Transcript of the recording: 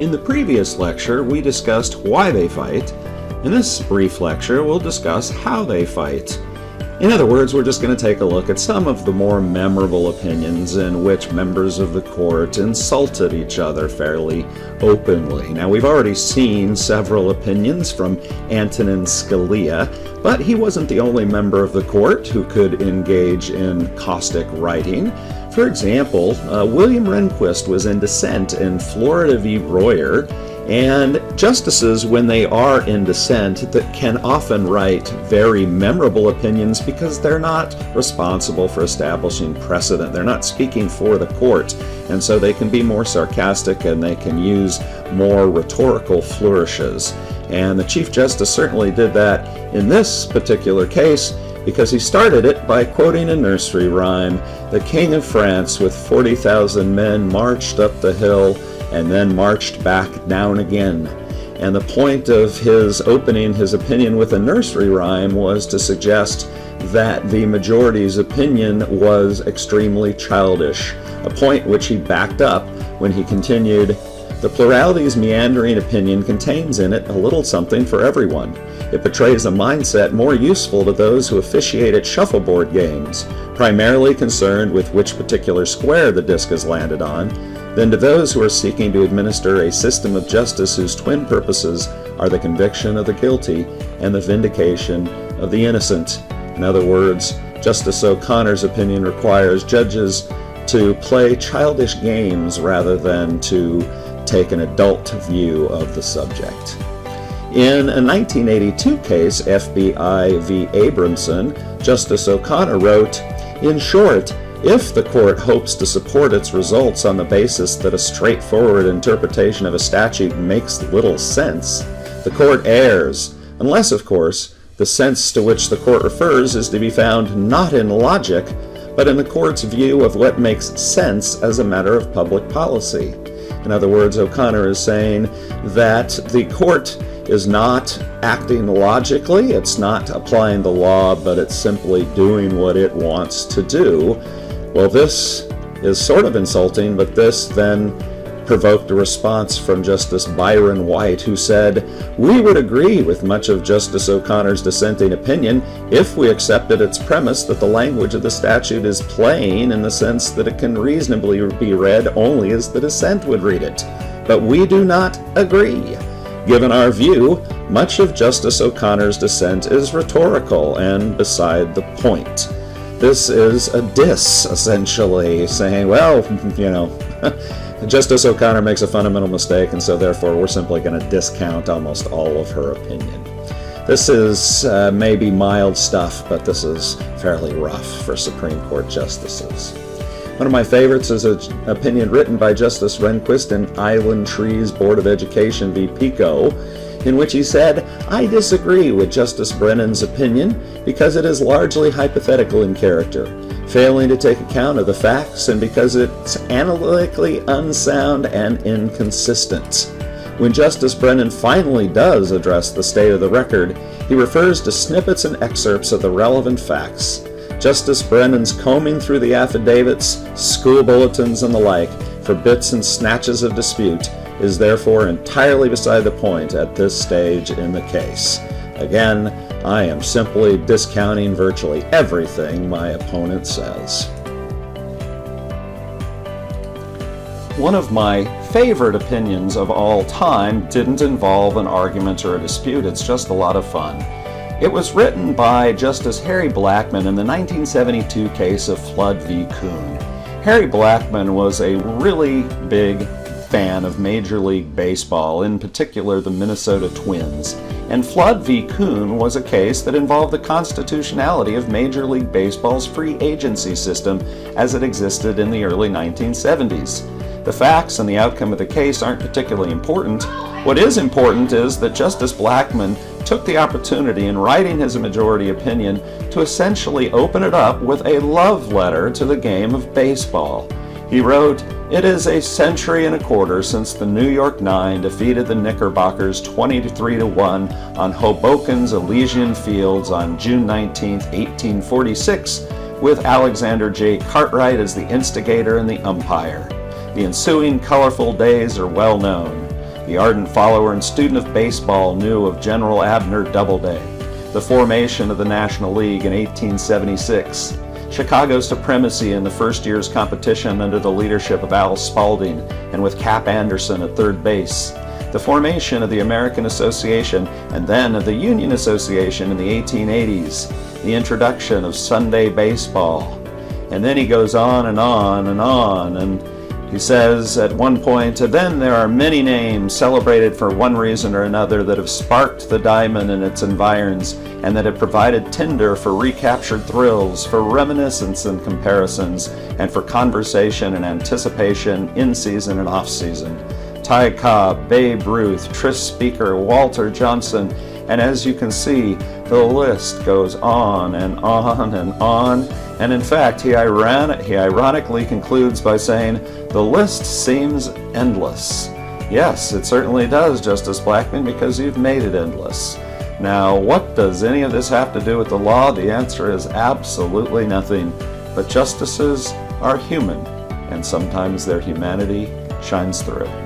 In the previous lecture, we discussed why they fight. In this brief lecture, we'll discuss how they fight. In other words, we're just going to take a look at some of the more memorable opinions in which members of the court insulted each other fairly openly. Now, we've already seen several opinions from Antonin Scalia, but he wasn't the only member of the court who could engage in caustic writing. For example, William Rehnquist was in dissent in Florida v. Royer, and justices, when they are in dissent, that can often write very memorable opinions because they're not responsible for establishing precedent. They're not speaking for the court, and so they can be more sarcastic and they can use more rhetorical flourishes. And the Chief Justice certainly did that in this particular case, because he started it by quoting a nursery rhyme. The King of France with 40,000 men marched up the hill and then marched back down again. And the point of his opening his opinion with a nursery rhyme was to suggest that the majority's opinion was extremely childish, a point which he backed up when he continued, "The plurality's meandering opinion contains in it a little something for everyone. It betrays a mindset more useful to those who officiate at shuffleboard games, primarily concerned with which particular square the disc is landed on, than to those who are seeking to administer a system of justice whose twin purposes are the conviction of the guilty and the vindication of the innocent." In other words, Justice O'Connor's opinion requires judges to play childish games rather than to take an adult view of the subject. In a 1982 case, FBI v. Abramson, Justice O'Connor wrote, "In short, if the court hopes to support its results on the basis that a straightforward interpretation of a statute makes little sense, the court errs, unless, of course, the sense to which the court refers is to be found not in logic, but in the court's view of what makes sense as a matter of public policy." In other words, O'Connor is saying that the court is not acting logically, it's not applying the law, but it's simply doing what it wants to do. Well, this is sort of insulting, but this then provoked a response from Justice Byron White, who said, "We would agree with much of Justice O'Connor's dissenting opinion if we accepted its premise that the language of the statute is plain in the sense that it can reasonably be read only as the dissent would read it. But we do not agree. Given our view, much of Justice O'Connor's dissent is rhetorical and beside the point." This is a diss, essentially, saying, well, Justice O'Connor makes a fundamental mistake, and so therefore we're simply going to discount almost all of her opinion. This is maybe mild stuff, but this is fairly rough for Supreme Court justices. One of my favorites is an opinion written by Justice Rehnquist in Island Trees Board of Education v. Pico, in which he said, "I disagree with Justice Brennan's opinion because it is largely hypothetical in character, failing to take account of the facts, and because it's analytically unsound and inconsistent." When Justice Brennan finally does address the state of the record, he refers to snippets and excerpts of the relevant facts. Justice Brennan's combing through the affidavits, school bulletins, and the like for bits and snatches of dispute is therefore entirely beside the point at this stage in the case. Again, I am simply discounting virtually everything my opponent says. One of my favorite opinions of all time didn't involve an argument or a dispute. It's just a lot of fun. It was written by Justice Harry Blackmun in the 1972 case of Flood v. Kuhn. Harry Blackmun was a really big fan of Major League Baseball, in particular the Minnesota Twins, and Flood v. Kuhn was a case that involved the constitutionality of Major League Baseball's free agency system as it existed in the early 1970s. The facts and the outcome of the case aren't particularly important. What is important is that Justice Blackmun took the opportunity in writing his majority opinion to essentially open it up with a love letter to the game of baseball. He wrote, "It is a century and a quarter since the New York Nine defeated the Knickerbockers 23-1 on Hoboken's Elysian Fields on June 19, 1846, with Alexander J. Cartwright as the instigator and the umpire. The ensuing colorful days are well known. The ardent follower and student of baseball knew of General Abner Doubleday, the formation of the National League in 1876, Chicago's supremacy in the first year's competition under the leadership of Al Spalding and with Cap Anderson at third base, the formation of the American Association and then of the Union Association in the 1880s, the introduction of Sunday baseball. And then he goes on and on and on, and he says at one point, then there are many names celebrated for one reason or another that have sparked the diamond in its environs and that have provided tinder for recaptured thrills, for reminiscence and comparisons, and for conversation and anticipation in season and off season. Ty Cobb, Babe Ruth, Tris Speaker, Walter Johnson, and as you can see, the list goes on and on and on. And in fact, he ironically concludes by saying, the list seems endless. Yes, it certainly does, Justice Blackmun, because you've made it endless. Now, what does any of this have to do with the law? The answer is absolutely nothing. But justices are human, and sometimes their humanity shines through.